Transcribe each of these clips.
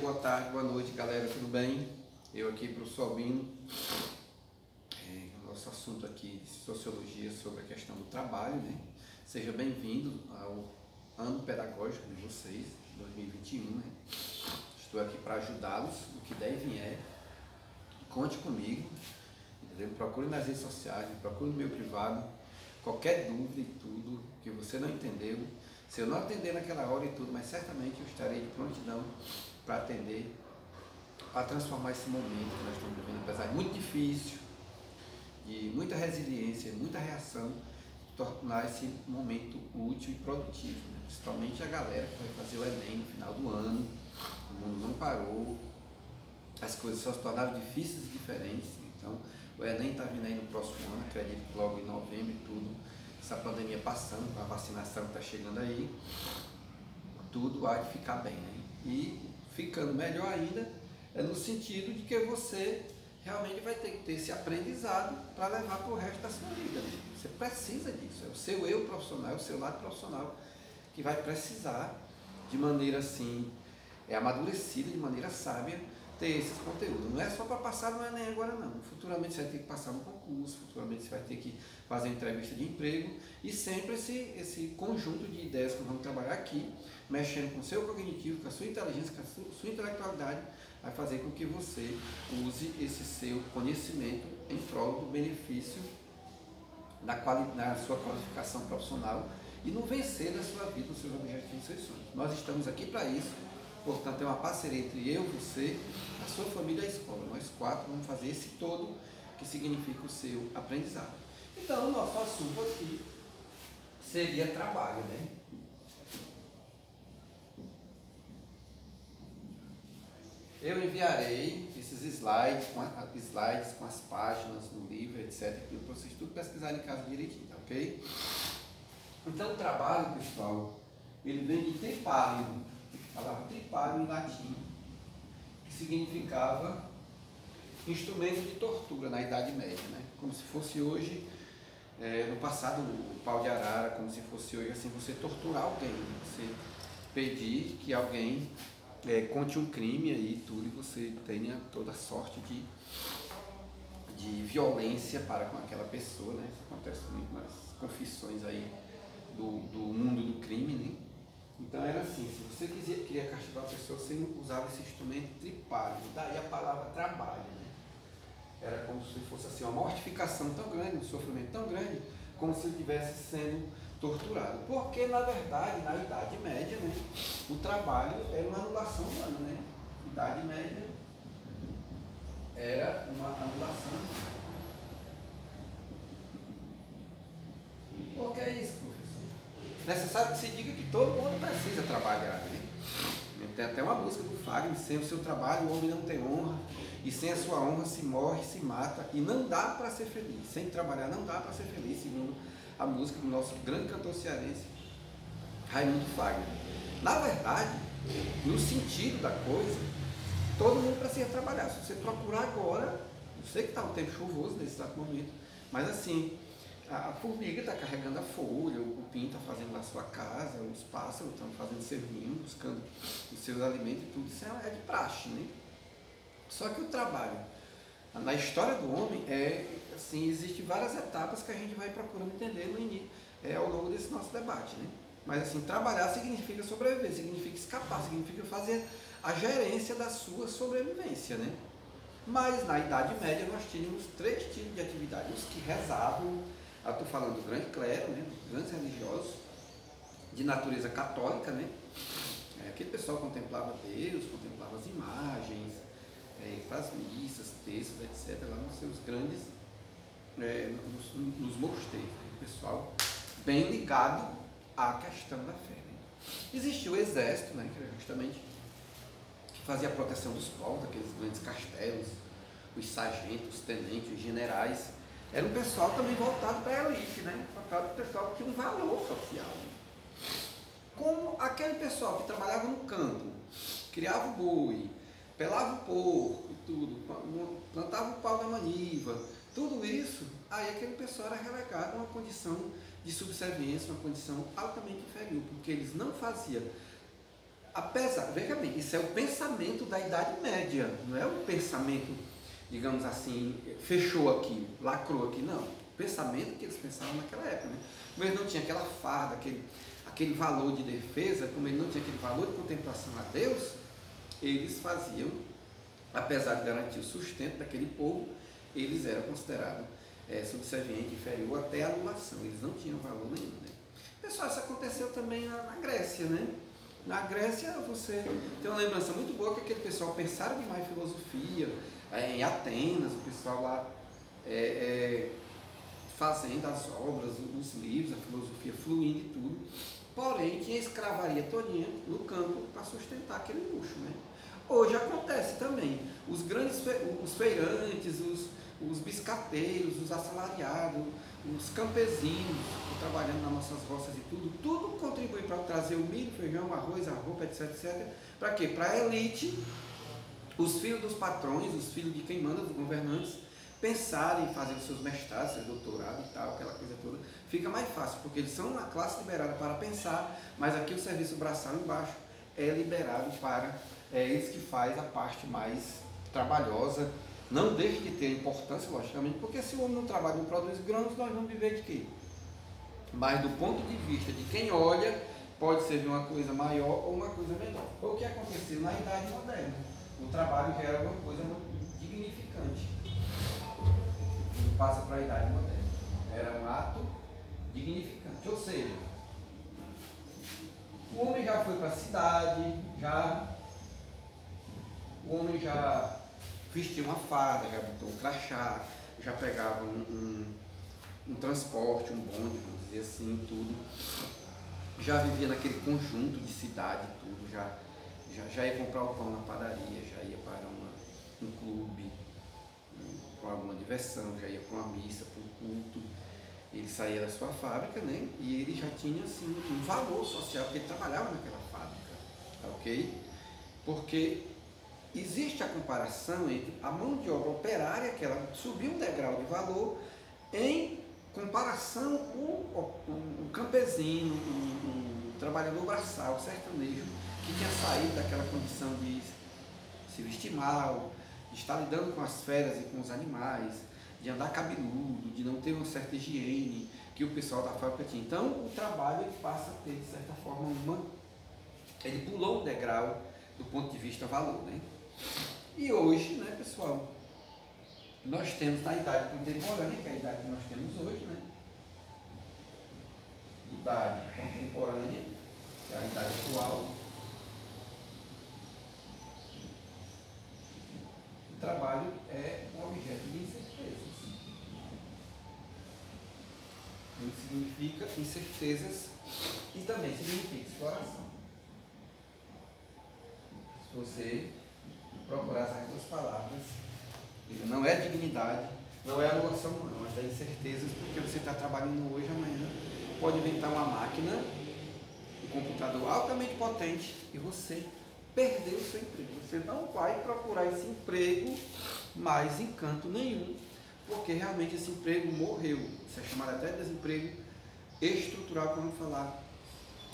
boa tarde, boa noite, galera, tudo bem? Eu aqui, professor Albino. Nosso assunto aqui de sociologia sobre a questão do trabalho, né? Seja bem-vindo ao ano pedagógico de vocês, 2021, né? Estou aqui para ajudá-los no que der e vier. Conte comigo, entendeu? Procure nas redes sociais, procure no meu privado, qualquer dúvida e tudo que você não entendeu. Se eu não atender naquela hora e tudo, mas certamente eu estarei de prontidão para atender, para transformar esse momento que nós estamos vivendo, apesar de muito difícil, de muita resiliência, muita reação, tornar esse momento útil e produtivo, né? Principalmente a galera que vai fazer o Enem no final do ano. O mundo não parou, as coisas só se tornaram difíceis e diferentes. Então, o Enem está vindo aí no próximo ano, acredito que logo em novembro e tudo, essa pandemia passando, a vacinação está chegando aí, tudo há de ficar bem, né? E ficando melhor ainda, é no sentido de que você realmente vai ter que ter esse aprendizado para levar para o resto da sua vida, né? Você precisa disso, é o seu eu profissional, é o seu lado profissional que vai precisar, de maneira assim, amadurecida, de maneira sábia, ter esses conteúdos. Não é só para passar no Enem agora não. Futuramente você vai ter que passar no concurso, futuramente você vai ter que fazer entrevista de emprego e sempre esse conjunto de ideias que vamos trabalhar aqui, mexendo com o seu cognitivo, com a sua inteligência, com a sua intelectualidade, vai fazer com que você use esse seu conhecimento em prol do benefício da sua qualificação profissional e no vencer da sua vida, os seus objetivos e seus sonhos. Nós estamos aqui para isso. Portanto, é uma parceria entre eu, você, a sua família e a escola. Nós quatro vamos fazer esse todo que significa o seu aprendizado. Então, o nosso assunto aqui seria trabalho, né? Eu enviarei esses slides com as páginas no livro, etc. Para vocês tudo pesquisarem em casa direitinho, tá ok? Então, o trabalho, pessoal, ele vem de tripalium. A palavra tripalium em latim, que significava instrumento de tortura na Idade Média, né? Como se fosse hoje, no passado, o pau de arara, como se fosse hoje assim, você torturar alguém, você pedir que alguém conte um crime aí e tudo, e você tenha toda sorte de violência para com aquela pessoa, né? Isso acontece muito nas confissões aí do mundo do crime, né? Então era assim, se você queria castigar a pessoa, você usava esse instrumento tripálium, daí a palavra trabalho, né? Era como se fosse assim, uma mortificação tão grande, um sofrimento tão grande, como se ele estivesse sendo torturado. Porque, na verdade, na Idade Média, né, o trabalho era uma anulação humana, né? Idade Média era uma anulação humana. Por que é isso, professor? Necessário que se diga que todo mundo precisa trabalhar, né? Tem até uma música do Fagner: sem o seu trabalho o homem não tem honra, e sem a sua honra se morre, se mata, e não dá para ser feliz. Sem trabalhar não dá para ser feliz, segundo a música do nosso grande cantor cearense, Raimundo Fagner. Na verdade, no sentido da coisa, todo mundo precisa trabalhar. Se você procurar agora, eu sei que está um tempo chuvoso nesse exato momento, mas assim, a formiga está carregando a folha, o pinho está fazendo lá sua casa, os pássaros estão fazendo seu ninho, buscando os seus alimentos e tudo. Isso é de praxe, né? Só que o trabalho, na história do homem, assim, existem várias etapas que a gente vai procurando entender no início, ao longo desse nosso debate, né? Mas assim, trabalhar significa sobreviver, significa escapar, significa fazer a gerência da sua sobrevivência, né? Mas na Idade Média nós tínhamos três tipos de atividades: os que rezavam, eu estou falando do grande clero, né, dos grandes religiosos, de natureza católica, né? Aquele pessoal contemplava Deus, contemplava as imagens, faz missas, textos, etc., lá nos seus grandes, nos mosteiros, né? O pessoal bem ligado à questão da fé, né? Existia o exército, né, que era justamente que fazia a proteção dos povos, aqueles grandes castelos, os sargentos, os tenentes, os generais. Era um pessoal também voltado para a elite, né? Voltado para o pessoal que tinha um valor social. Como aquele pessoal que trabalhava no campo, criava o boi, pelava o porco e tudo, plantava o pau na maniva, tudo isso, aí aquele pessoal era relegado a uma condição de subserviência, uma condição altamente inferior, porque eles não faziam apesar, veja bem, isso é o pensamento da Idade Média, não é o pensamento, digamos assim, fechou aqui, lacrou aqui, não. O pensamento que eles pensavam naquela época, né? Como eles não tinham aquela farda, aquele valor de defesa, como ele não tinha aquele valor de contemplação a Deus, eles faziam, apesar de garantir o sustento daquele povo, eles eram considerados subservientes, inferior até a anulação, eles não tinham valor nenhum. Né? Pessoal, isso aconteceu também na Grécia, né? Na Grécia você tem uma lembrança muito boa que aquele pessoal pensaram demais em filosofia, em Atenas, o pessoal lá fazendo as obras, os livros, a filosofia fluindo e tudo, porém tinha escravaria todinha no campo para sustentar aquele luxo, né? Hoje acontece também, os grandes os feirantes, os biscateiros, os assalariados, os campesinos trabalhando nas nossas roças e tudo contribui para trazer o milho, feijão, o arroz, a roupa, etc, etc. Para quê? Para a elite, os filhos dos patrões, os filhos de quem manda, dos governantes, pensarem em fazer os seus mestrados, seus doutorados e tal, aquela coisa toda, fica mais fácil, porque eles são uma classe liberada para pensar, mas aqui o serviço braçal embaixo é liberado para eles que faz a parte mais trabalhosa, não deixa de ter importância, logicamente, porque se o homem não trabalha, não produz grãos, nós vamos viver de quê? Mas do ponto de vista de quem olha, pode ser de uma coisa maior ou uma coisa menor. Foi o que aconteceu na Idade Moderna. O trabalho já era uma coisa dignificante. E passa para a Idade Moderna. Era um ato dignificante. Ou seja, o homem já foi para a cidade, o homem já vestia uma farda, já botou um crachá, já pegava um transporte, um bonde, vamos dizer assim, tudo. Já vivia naquele conjunto de cidade, tudo, já ia comprar o pão na padaria, já ia para um clube, com alguma diversão, já ia para uma missa, para um culto. Ele saía da sua fábrica, né? E ele já tinha assim, um valor social, porque ele trabalhava naquela fábrica, tá ok? Porque existe a comparação entre a mão de obra operária, que ela subiu um degrau de valor, em comparação com o campesino, o trabalhador braçal, o sertanejo, que tinha saído daquela condição de se vestir mal, de estar lidando com as feras e com os animais, de andar cabeludo, de não ter uma certa higiene que o pessoal da fábrica tinha. Então, o trabalho ele passa a ter, de certa forma, ele pulou um degrau do ponto de vista valor, né? E hoje, né, pessoal, nós temos na idade contemporânea, que é a idade que nós temos hoje, né? Idade contemporânea, que é a idade atual. O trabalho é um objeto de incertezas. Ele significa incertezas e também significa exploração. Se você procurar essas duas palavras, não é dignidade, não é anulação, não, mas é incertezas, porque você está trabalhando hoje, amanhã, pode inventar uma máquina, um computador altamente potente, e você perdeu o seu emprego. Você não vai procurar esse emprego mais em canto nenhum, porque realmente esse emprego morreu. Isso é chamado até de desemprego estrutural, que vamos falar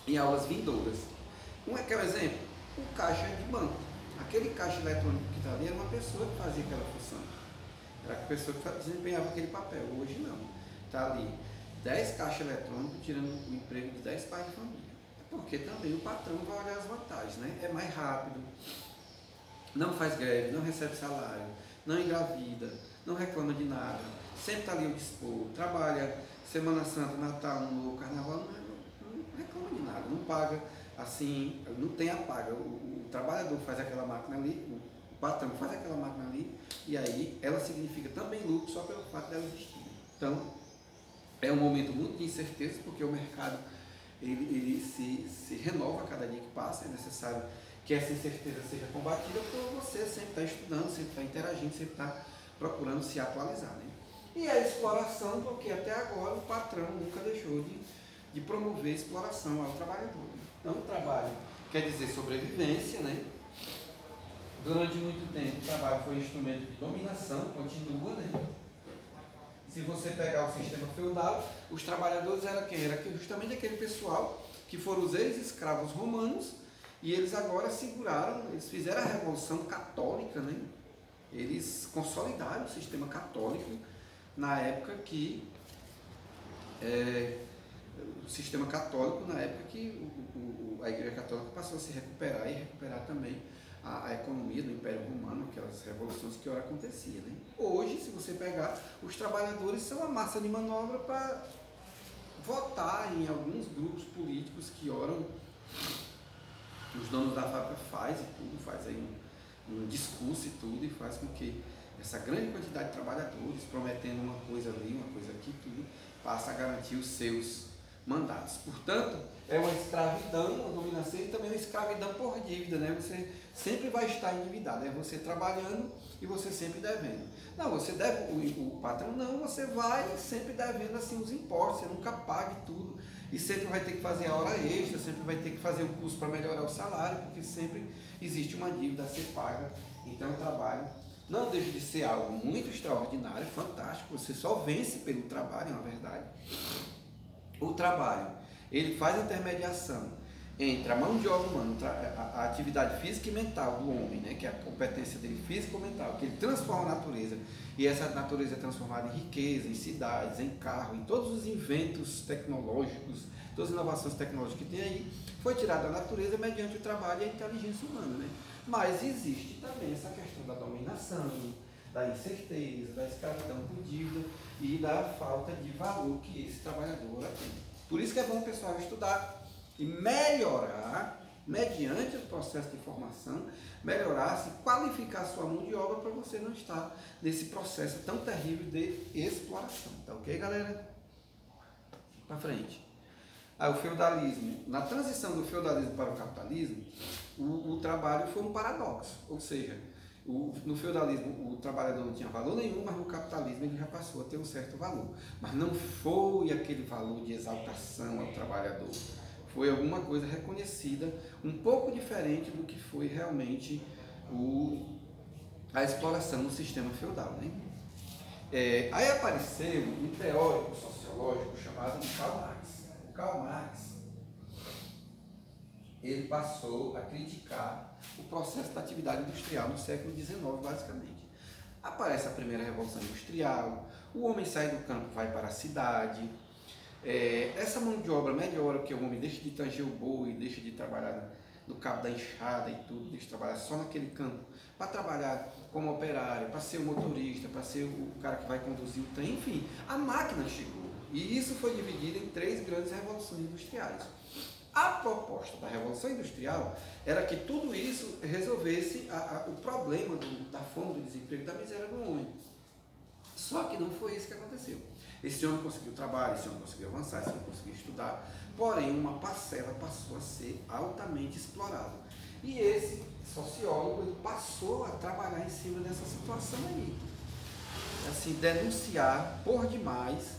em aulas vindouras. Quer um exemplo? O caixa de banco. Aquele caixa eletrônico que está ali era uma pessoa que fazia aquela função. Era a pessoa que desempenhava aquele papel. Hoje não. Está ali 10 caixas eletrônicos tirando o emprego de 10 pais de família. Porque também o patrão vai olhar as vantagens, né? É mais rápido, não faz greve, não recebe salário, não engravida, não reclama de nada, sempre está ali ao dispor, trabalha Semana Santa, Natal, Ano Novo, Carnaval, não reclama de nada, não paga, assim, não tem a paga. O trabalhador faz aquela máquina ali, o patrão faz aquela máquina ali, e aí ela significa também lucro só pelo fato dela existir. Então, é um momento muito de incerteza, porque o mercado ele se renova a cada dia que passa. É necessário que essa incerteza seja combatida por você sempre estar estudando, sempre estar interagindo, sempre estar procurando se atualizar, né? E a exploração, porque até agora o patrão nunca deixou de promover exploração ao trabalhador. Então, o trabalho quer dizer sobrevivência, né? Durante muito tempo o trabalho foi instrumento de dominação, continua, né? Se você pegar o sistema feudal, os trabalhadores eram quem? Era justamente aquele pessoal que foram os ex-escravos romanos E eles agora seguraram, eles fizeram a Revolução Católica, né? Eles consolidaram o sistema católico na época que o sistema católico, na época que a Igreja Católica passou a se recuperar e recuperar também a economia do Império Romano, aquelas revoluções que ora acontecia, né? Hoje, se você pegar, os trabalhadores são a massa de manobra para votar em alguns grupos políticos que oram, os donos da fábrica faz e tudo, faz aí um discurso e tudo, e faz com que essa grande quantidade de trabalhadores, prometendo uma coisa ali, uma coisa aqui, tudo, passa a garantir os seus mandatos. Portanto, é uma escravidão, uma dominação e também uma escravidão por dívida, né? Você sempre vai estar endividado, é você trabalhando e você sempre devendo. Não, você deve, o patrão não, você vai sempre devendo assim os impostos, você nunca pague tudo e sempre vai ter que fazer a hora extra, sempre vai ter que fazer o curso para melhorar o salário, porque sempre existe uma dívida a ser paga. Então o trabalho não deixa de ser algo muito extraordinário, fantástico, você só vence pelo trabalho, na verdade. O trabalho, ele faz a intermediação entre a mão de obra humana, a atividade física e mental do homem, né, que é a competência dele física ou mental, que ele transforma a natureza, e essa natureza é transformada em riqueza, em cidades, em carro, em todos os inventos tecnológicos, todas as inovações tecnológicas que tem aí, foi tirada da natureza mediante o trabalho e a inteligência humana, né? Mas existe também essa questão da dominação, da incerteza, da escravidão por dívida e da falta de valor que esse trabalhador tem. Por isso que é bom o pessoal estudar e melhorar, mediante o processo de formação, melhorar, se qualificar a sua mão de obra para você não estar nesse processo tão terrível de exploração. Tá ok, galera? Para frente. Aí, o feudalismo, na transição do feudalismo para o capitalismo, o trabalho foi um paradoxo, ou seja, no feudalismo o trabalhador não tinha valor nenhum, mas no capitalismo ele já passou a ter um certo valor. Mas não foi aquele valor de exaltação ao trabalhador. Foi alguma coisa reconhecida, um pouco diferente do que foi realmente a exploração no sistema feudal, né? Aí apareceu um teórico sociológico chamado de Karl Marx. O Karl Marx, ele passou a criticar o processo da atividade industrial no século XIX, basicamente. Aparece a primeira revolução industrial, o homem sai do campo, vai para a cidade, essa mão de obra melhora, porque o homem deixa de tanger o boi, deixa de trabalhar no cabo da enxada e tudo, deixa de trabalhar só naquele campo, para trabalhar como operário, para ser o motorista, para ser o cara que vai conduzir o trem, enfim, a máquina chegou. E isso foi dividido em 3 grandes revoluções industriais. A proposta da Revolução Industrial era que tudo isso resolvesse o problema da fome, do desemprego, da miséria do homem. Só que não foi isso que aconteceu. Esse homem conseguiu trabalho, esse homem conseguiu avançar, esse homem conseguiu estudar, porém uma parcela passou a ser altamente explorada. E esse sociólogo ele passou a trabalhar em cima dessa situação aí. Assim, denunciar por demais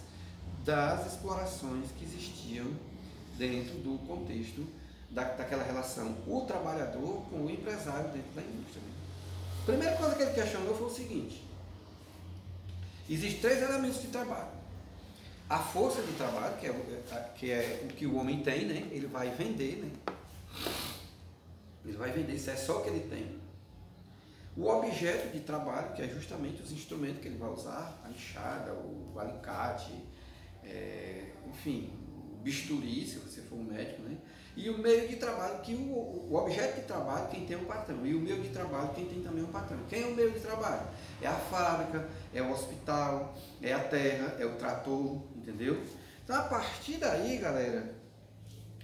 das explorações que existiam dentro do contexto daquela relação, o trabalhador com o empresário dentro da indústria. A primeira coisa que ele questionou foi o seguinte: existem 3 elementos de trabalho. A força de trabalho, que é o que o homem tem, né? Ele vai vender, né? Ele vai vender, isso é só o que ele tem. O objeto de trabalho, que é justamente os instrumentos que ele vai usar, a enxada, o alicate, enfim, o bisturi, se você for um médico, né? E o meio de trabalho, que o objeto de trabalho, quem tem é o patrão. E o meio de trabalho, quem tem também é o patrão. Quem é o meio de trabalho? É a fábrica, é o hospital, é a terra, é o trator, entendeu? Então, a partir daí, galera,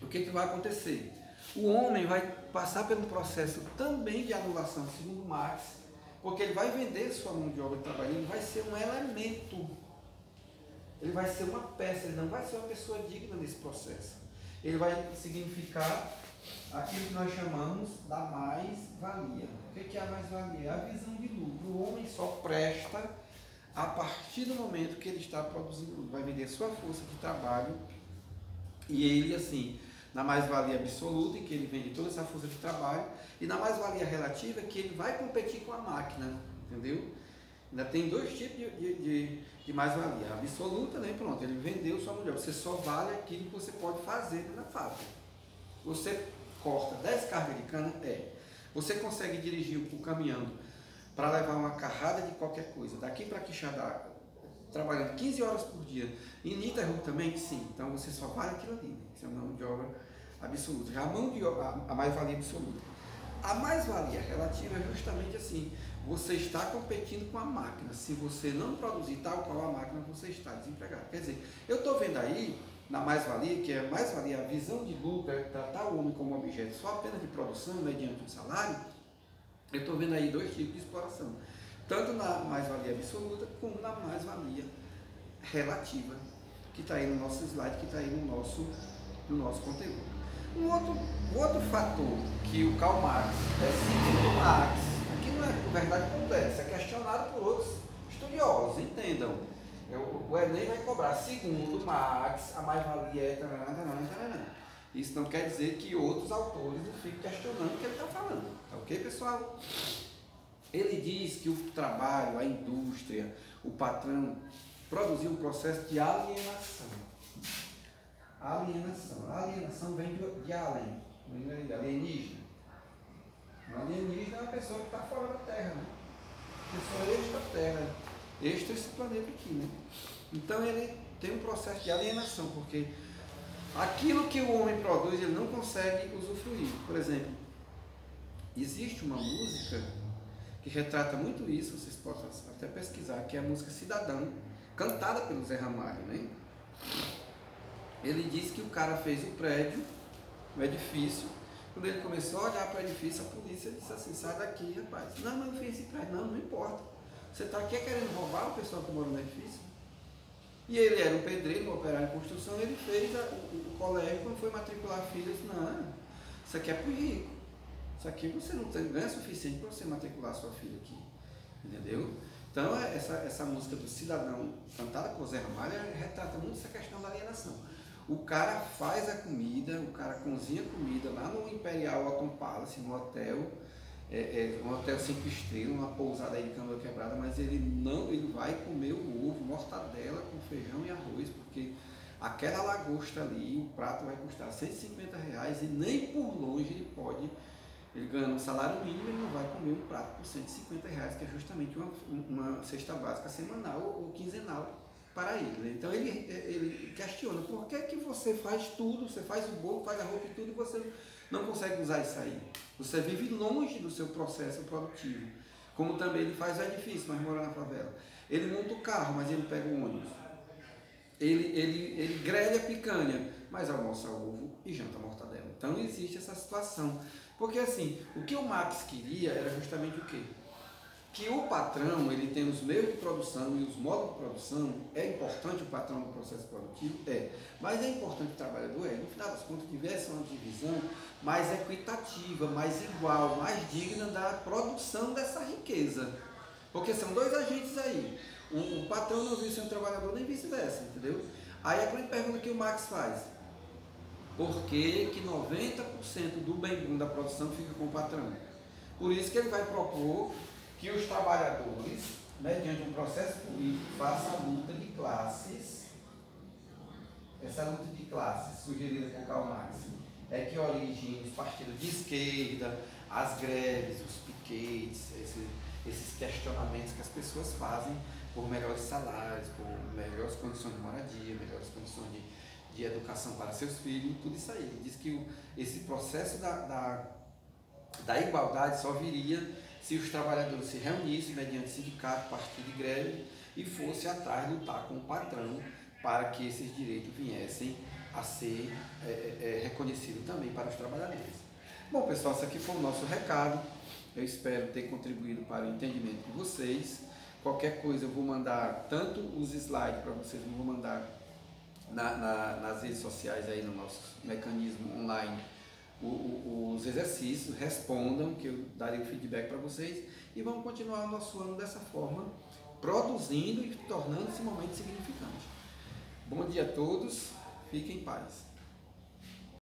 o que vai acontecer? O homem vai passar pelo processo também de anulação, segundo Marx, porque ele vai vender sua mão de obra de trabalho, ele vai ser um elemento, ele vai ser uma peça, ele não vai ser uma pessoa digna nesse processo. Ele vai significar aquilo que nós chamamos da mais-valia. O que é a mais-valia? É a visão de lucro. O homem só presta a partir do momento que ele está produzindo lucro. Vai vender sua força de trabalho e ele, assim, na mais-valia absoluta, em que ele vende toda essa força de trabalho, e na mais-valia relativa, que ele vai competir com a máquina, entendeu? Ainda tem 2 tipos de mais-valia. A absoluta, né? Pronto, ele vendeu sua mulher. Você só vale aquilo que você pode fazer na fábrica. Você corta 10 cargas de cana? É. Você consegue dirigir o caminhão para levar uma carrada de qualquer coisa, daqui para Quixadá, trabalhando 15 horas por dia, ininterruptamente? Sim. Então você só vale aquilo ali, né? Isso é uma mão de obra absoluta. Já a mão de obra, a mais-valia absoluta. A mais-valia relativa é justamente assim, você está competindo com a máquina. Se você não produzir tal qual a máquina, você está desempregado. Quer dizer, eu estou vendo aí, na mais-valia, que é mais-valia, a visão de lucro, é tratar o homem como objeto só apenas de produção, mediante um salário. Eu estou vendo aí dois tipos de exploração, tanto na mais-valia absoluta, como na mais-valia relativa, que está aí no nosso slide, que está aí no nosso conteúdo. Um outro fator que o Karl Marx, segundo Marx, aqui não é verdade complexa, é questionado por outros estudiosos, entendam. O Enem vai cobrar, segundo Marx, a mais-valia é... Isso não quer dizer que outros autores não fiquem questionando o que ele está falando. Tá ok, pessoal? Ele diz que o trabalho, a indústria, o patrão, produziu um processo de alienação. Alienação. A alienação vem de além, vem de alienígena. Um alienígena é uma pessoa que está fora da Terra, né? Pessoa extra-terra, extra esse planeta aqui, né? Então ele tem um processo de alienação, porque aquilo que o homem produz, ele não consegue usufruir. Por exemplo, existe uma música que retrata muito isso, vocês podem até pesquisar, que é a música Cidadão, cantada pelo Zé Ramalho, né? Ele diz que o cara fez o prédio, o edifício. Quando ele começou a olhar para o edifício, a polícia disse assim: sai daqui, rapaz. Não, mas eu fiz esse prédio. Não importa. Você está aqui querendo roubar o pessoal que mora no edifício? E ele era um pedreiro, um operário em construção. Ele fez o colégio. Quando foi matricular a filha, ele disse: não, isso aqui é para o rico. Isso aqui você não tem ganho suficiente para você matricular a sua filha aqui. Entendeu? Então, essa música do Cidadão, cantada por Zé Ramalho, retrata muito essa questão da alienação. O cara faz a comida, o cara cozinha a comida lá no Imperial Autumn Palace, no hotel, um hotel 5 estrelas, uma pousada aí de cama quebrada, mas ele vai comer o ovo, mortadela com feijão e arroz, porque aquela lagosta ali, o prato vai custar R$150 e nem por longe ele ganhando um salário mínimo, ele não vai comer um prato por R$150, que é justamente uma cesta básica semanal ou quinzenal para ele, né? Então ele questiona: por que você faz tudo, você faz o bolo, faz a roupa e tudo, e você não consegue usar isso aí? Você vive longe do seu processo produtivo. Como também ele faz o edifício, mas mora na favela. Ele monta o carro, mas ele pega o ônibus. Ele grelha picanha, mas almoça ovo e janta mortadela. Então existe essa situação. Porque assim, o que o Marx queria era justamente o quê? Que o patrão, ele tem os meios de produção e os modos de produção. É importante o patrão no processo produtivo? É. Mas é importante o trabalhador? É. No final das contas, tivesse uma divisão mais equitativa, mais igual, mais digna da produção dessa riqueza. Porque são dois agentes aí. O patrão não vive sem o trabalhador, nem vice-versa, entendeu? Aí a grande pergunta que o Marx faz: por que 90% do bem-bom da produção fica com o patrão? Por isso que ele vai propor que os trabalhadores, mediante um processo político, façam a luta de classes. Essa luta de classes, sugerida por Karl Marx, é que origina os partidos de esquerda, as greves, os piquetes, esses questionamentos que as pessoas fazem por melhores salários, por melhores condições de moradia, melhores condições de educação para seus filhos, tudo isso aí. Ele diz que esse processo da igualdade só viria se os trabalhadores se reunissem mediante sindicato, partido e greve e fossem atrás lutar com o patrão para que esses direitos viessem a ser reconhecidos também para os trabalhadores. Bom, pessoal, esse aqui foi o nosso recado. Eu espero ter contribuído para o entendimento de vocês. Qualquer coisa eu vou mandar tanto os slides para vocês, eu vou mandar nas redes sociais aí no nosso mecanismo online os exercícios, respondam que eu darei o feedback para vocês e vamos continuar o nosso ano dessa forma, produzindo e tornando esse momento significante. Bom dia a todos, fiquem em paz.